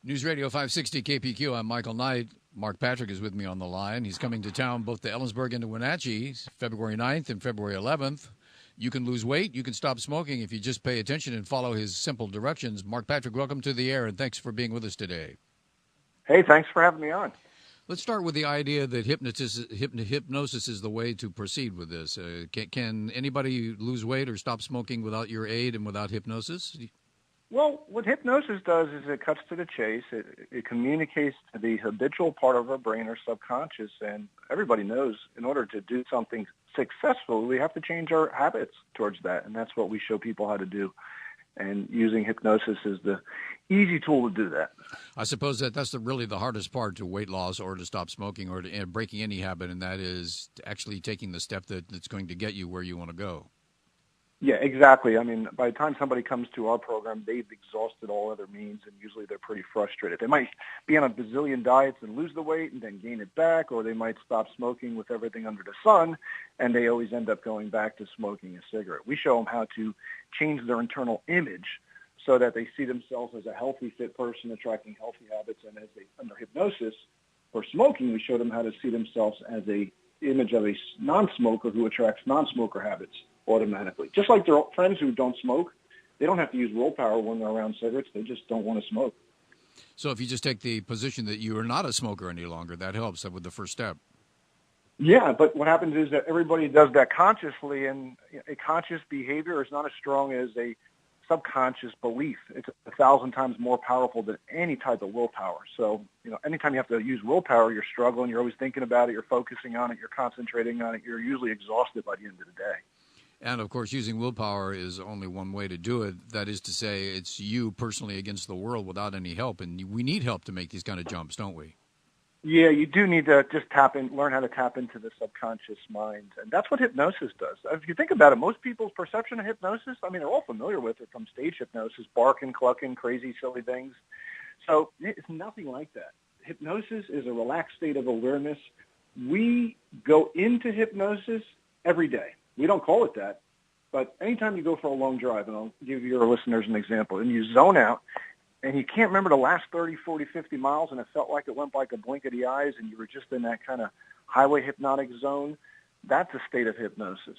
News Radio 560 KPQ. I'm Michael Knight. Mark Patrick is with me on the line. He's coming to town both to Ellensburg and to Wenatchee, February 9th and February 11th. You can lose weight. You can stop smoking if you just pay attention and follow his simple directions. Mark Patrick, welcome to the air, and thanks for being with us today. Hey, thanks for having me on. Let's start with the idea that hypnosis is the way to proceed with this. Can anybody lose weight or stop smoking without your aid and without hypnosis? Well, what hypnosis does is it cuts to the chase. It communicates to the habitual part of our brain, our subconscious, and everybody knows in order to do something successful, we have to change our habits towards that, and that's what we show people how to do. And using hypnosis is the easy tool to do that. I suppose that's really the hardest part to weight loss or to stop smoking or to breaking any habit, and that is actually taking the step that's going to get you where you want to go. Yeah, exactly. I mean, by the time somebody comes to our program, they've exhausted all other means, and usually they're pretty frustrated. They might be on a bazillion diets and lose the weight and then gain it back, or they might stop smoking with everything under the sun, and they always end up going back to smoking a cigarette. We show them how to change their internal image so that they see themselves as a healthy, fit person attracting healthy habits, and as they under hypnosis for smoking, we show them how to see themselves as a image of a non-smoker who attracts non-smoker habits automatically. Just like their friends who don't smoke, they don't have to use willpower when they're around cigarettes. They just don't want to smoke. So if you just take the position that you are not a smoker any longer, that helps with the first step. Yeah, but what happens is that everybody does that consciously, and a conscious behavior is not as strong as a subconscious belief. It's 1,000 times more powerful than any type of willpower. So, anytime you have to use willpower, you're struggling, you're always thinking about it, you're focusing on it, you're concentrating on it, you're usually exhausted by the end of the day. And, of course, using willpower is only one way to do it. That is to say, it's you personally against the world without any help. And we need help to make these kind of jumps, don't we? Yeah, you do need to just learn how to tap into the subconscious mind. And that's what hypnosis does. If you think about it, most people's perception of hypnosis, they're all familiar with it from stage hypnosis, barking, clucking, crazy, silly things. So it's nothing like that. Hypnosis is a relaxed state of awareness. We go into hypnosis every day. We don't call it that, but anytime you go for a long drive, and I'll give your listeners an example, and you zone out, and you can't remember the last 30, 40, 50 miles, and it felt like it went by like a blink of the eyes, and you were just in that kind of highway hypnotic zone, that's a state of hypnosis.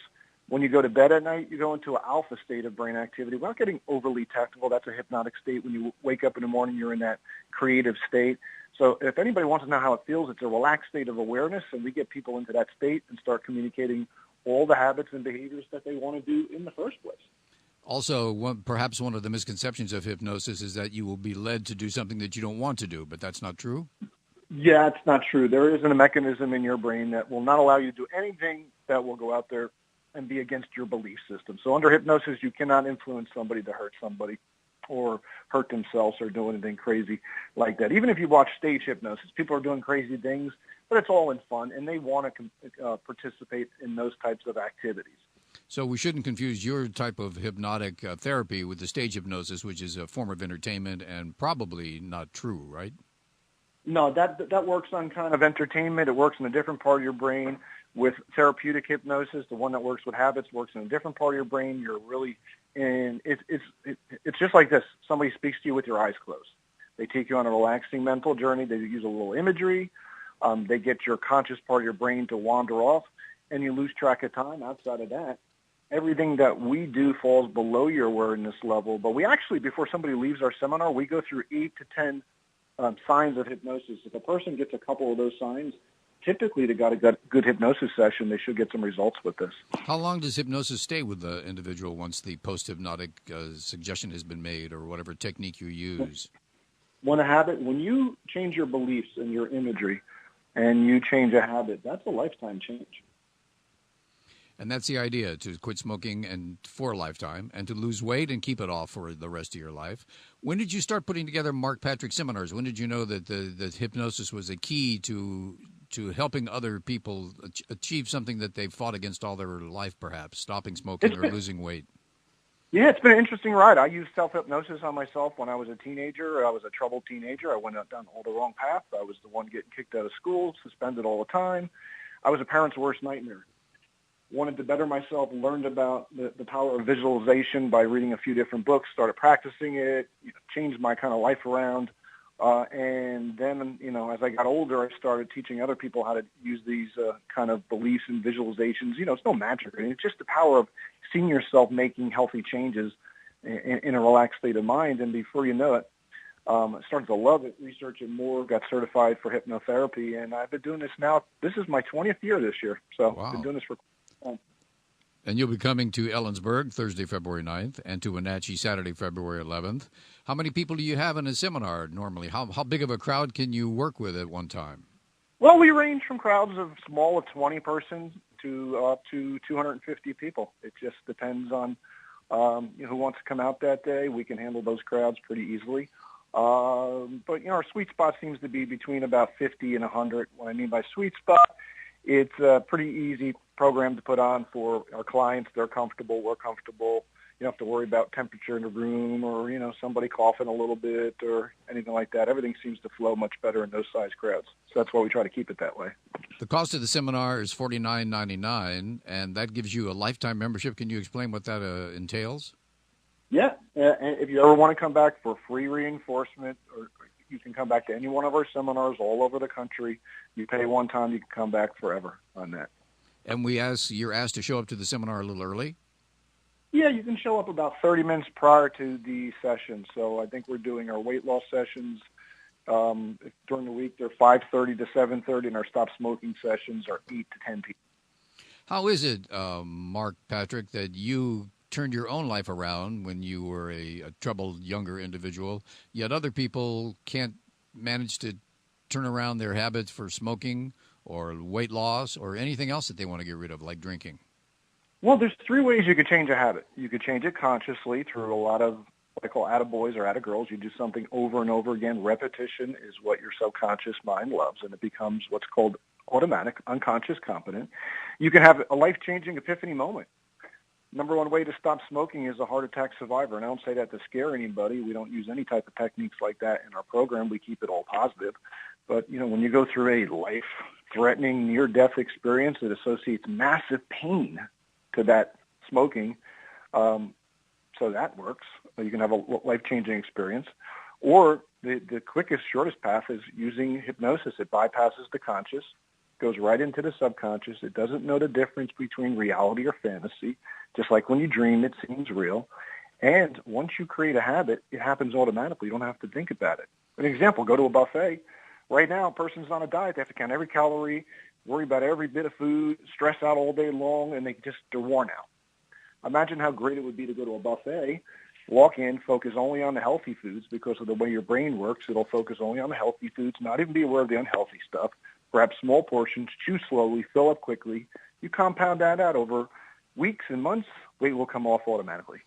When you go to bed at night, you go into an alpha state of brain activity. Without getting overly technical, that's a hypnotic state. When you wake up in the morning, you're in that creative state. So if anybody wants to know how it feels, it's a relaxed state of awareness, and we get people into that state and start communicating all the habits and behaviors that they want to do in the first place. Also, perhaps one of the misconceptions of hypnosis is that you will be led to do something that you don't want to do, but that's not true? Yeah, it's not true. There isn't a mechanism in your brain that will not allow you to do anything that will go out there and be against your belief system. So under hypnosis, you cannot influence somebody to hurt somebody or hurt themselves or do anything crazy like that. Even if you watch stage hypnosis, people are doing crazy things, but it's all in fun, and they want to participate in those types of activities. So we shouldn't confuse your type of hypnotic therapy with the stage hypnosis, which is a form of entertainment and probably not true, right? No, that works on kind of entertainment. It works in a different part of your brain. With therapeutic hypnosis, the one that works with habits works in a different part of your brain. You're really in. It's just like this. Somebody speaks to you with your eyes closed. They take you on a relaxing mental journey. They use a little imagery. They get your conscious part of your brain to wander off, and you lose track of time. Outside of that, everything that we do falls below your awareness level. But we actually, before somebody leaves our seminar, we go through 8 to 10 signs of hypnosis. If a person gets a couple of those signs, typically they got a good hypnosis session. They should get some results with this. How long does hypnosis stay with the individual once the post-hypnotic suggestion has been made or whatever technique you use? When you change your beliefs and your imagery and you change a habit, that's a lifetime change. And that's the idea, to quit smoking and for a lifetime and to lose weight and keep it off for the rest of your life. When did you start putting together Mark Patrick seminars? When did you know that the hypnosis was a key to helping other people achieve something that they've fought against all their life, perhaps, stopping smoking or losing weight? Yeah, it's been an interesting ride. I used self-hypnosis on myself when I was a teenager. I was a troubled teenager. I went down all the wrong path. I was the one getting kicked out of school, suspended all the time. I was a parent's worst nightmare. Wanted to better myself, learned about the power of visualization by reading a few different books, started practicing it, changed my kind of life around, And then, as I got older, I started teaching other people how to use these kind of beliefs and visualizations. It's no magic. It's just the power of seeing yourself making healthy changes in a relaxed state of mind. And before you know it, I started to love it, researching more, got certified for hypnotherapy, and I've been doing this now. This is my 20th year this year, so Wow. I've been doing this for And you'll be coming to Ellensburg Thursday, February 9th, and to Wenatchee Saturday, February 11th. How many people do you have in a seminar normally? How big of a crowd can you work with at one time? Well, we range from crowds of small of 20 persons to up to 250 people. It just depends on who wants to come out that day. We can handle those crowds pretty easily. But our sweet spot seems to be between about 50 and 100. What I mean by sweet spot, it's a pretty easy program to put on for our clients. They're comfortable. We're comfortable. You don't have to worry about temperature in the room or, somebody coughing a little bit or anything like that. Everything seems to flow much better in those size crowds. So that's why we try to keep it that way. The cost of the seminar is $49.99, and that gives you a lifetime membership. Can you explain what that entails? Yeah. And if you ever want to come back for free reinforcement, or you can come back to any one of our seminars all over the country. You pay one time, you can come back forever on that. And you're asked to show up to the seminar a little early? Yeah, you can show up about 30 minutes prior to the session. So I think we're doing our weight loss sessions during the week. They're 5:30 to 7:30, and our stop smoking sessions are 8 to 10 p.m. How is it, Mark Patrick, that you turned your own life around when you were a troubled younger individual, yet other people can't manage to turn around their habits for smoking or weight loss or anything else that they want to get rid of, like drinking? Well, there's three ways you could change a habit. You could change it consciously through a lot of what I call attaboys or attagirls. You do something over and over again. Repetition is what your subconscious mind loves, and it becomes what's called automatic, unconscious, competent. You can have a life-changing epiphany moment. Number one way to stop smoking is a heart attack survivor. And I don't say that to scare anybody. We don't use any type of techniques like that in our program. We keep it all positive. But, when you go through a life-threatening near-death experience, it associates massive pain to that smoking. So that works. You can have a life-changing experience. Or the quickest, shortest path is using hypnosis. It bypasses the conscious, goes right into the subconscious. It doesn't know the difference between reality or fantasy. Just like when you dream, it seems real. And once you create a habit, it happens automatically. You don't have to think about it. An example, go to a buffet. Right now, a person's on a diet. They have to count every calorie, worry about every bit of food, stress out all day long, and they're worn out. Imagine how great it would be to go to a buffet, walk in, focus only on the healthy foods because of the way your brain works. It'll focus only on the healthy foods, not even be aware of the unhealthy stuff. Grab small portions, chew slowly, fill up quickly. You compound that out over weeks and months, weight will come off automatically.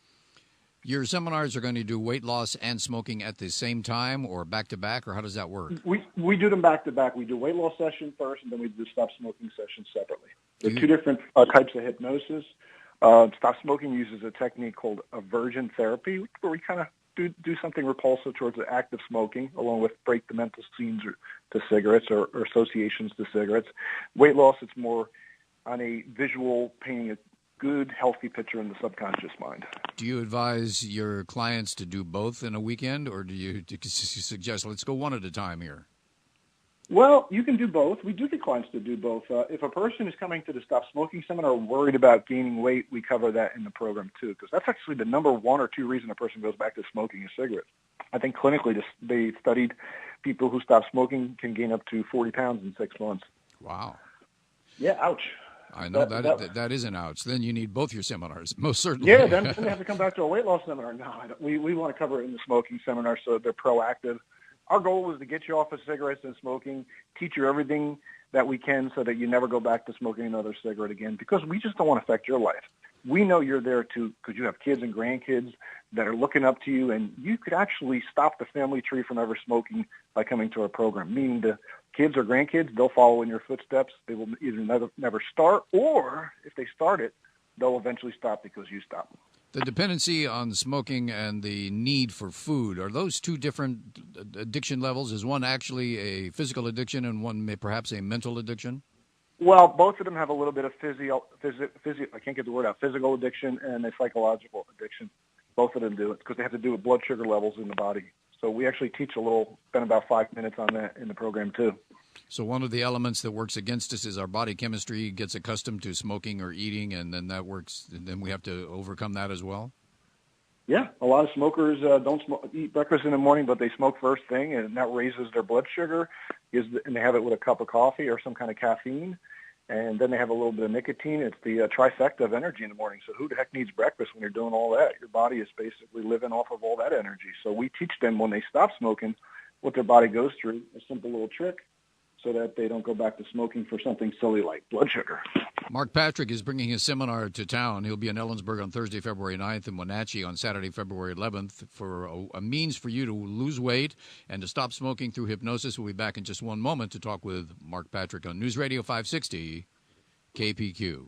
Your seminars are going to do weight loss and smoking at the same time or back-to-back, or how does that work? We do them back-to-back. We do weight loss session first, and then we do stop smoking session separately. There are two different types of hypnosis. Stop smoking uses a technique called aversion therapy, where we kind of do something repulsive towards the act of smoking, along with break the mental scenes to cigarettes or associations to cigarettes. Weight loss, it's more on a visual, painting a good, healthy picture in the subconscious mind. Do you advise your clients to do both in a weekend, or do you suggest let's go one at a time here? Well, you can do both. We do get clients to do both. If a person is coming to the Stop Smoking Seminar worried about gaining weight, we cover that in the program too, because that's actually the number one or two reason a person goes back to smoking a cigarette. I think clinically they studied people who stop smoking can gain up to 40 pounds in 6 months. Wow. Yeah, ouch. I know that is an ouch. Then you need both your seminars, most certainly. Yeah, then they have to come back to a weight loss seminar. No, we want to cover it in the smoking seminar so they're proactive. Our goal was to get you off of cigarettes and smoking, teach you everything that we can so that you never go back to smoking another cigarette again, because we just don't want to affect your life. We know you're there too because you have kids and grandkids that are looking up to you, and you could actually stop the family tree from ever smoking by coming to our program, meaning the kids or grandkids, they'll follow in your footsteps. They will either never start, or if they start it, they'll eventually stop because you stop. The dependency on smoking and the need for food, are those two different addiction levels? Is one actually a physical addiction and one perhaps a mental addiction? Well, both of them have a little bit of I can't get the word out, physical addiction and a psychological addiction. Both of them do it because they have to do with blood sugar levels in the body. So we actually teach spend about 5 minutes on that in the program too. So one of the elements that works against us is our body chemistry gets accustomed to smoking or eating, and then that works. And then we have to overcome that as well. Yeah, a lot of smokers don't eat breakfast in the morning, but they smoke first thing, and that raises their blood sugar. And they have it with a cup of coffee or some kind of caffeine, and then they have a little bit of nicotine. It's the trifecta of energy in the morning. So who the heck needs breakfast when you're doing all that? Your body is basically living off of all that energy. So we teach them when they stop smoking what their body goes through, a simple little trick, so that they don't go back to smoking for something silly like blood sugar. Mark Patrick is bringing his seminar to town. He'll be in Ellensburg on Thursday, February 9th, and Wenatchee on Saturday, February 11th for a means for you to lose weight and to stop smoking through hypnosis. We'll be back in just one moment to talk with Mark Patrick on News Radio 560 KPQ.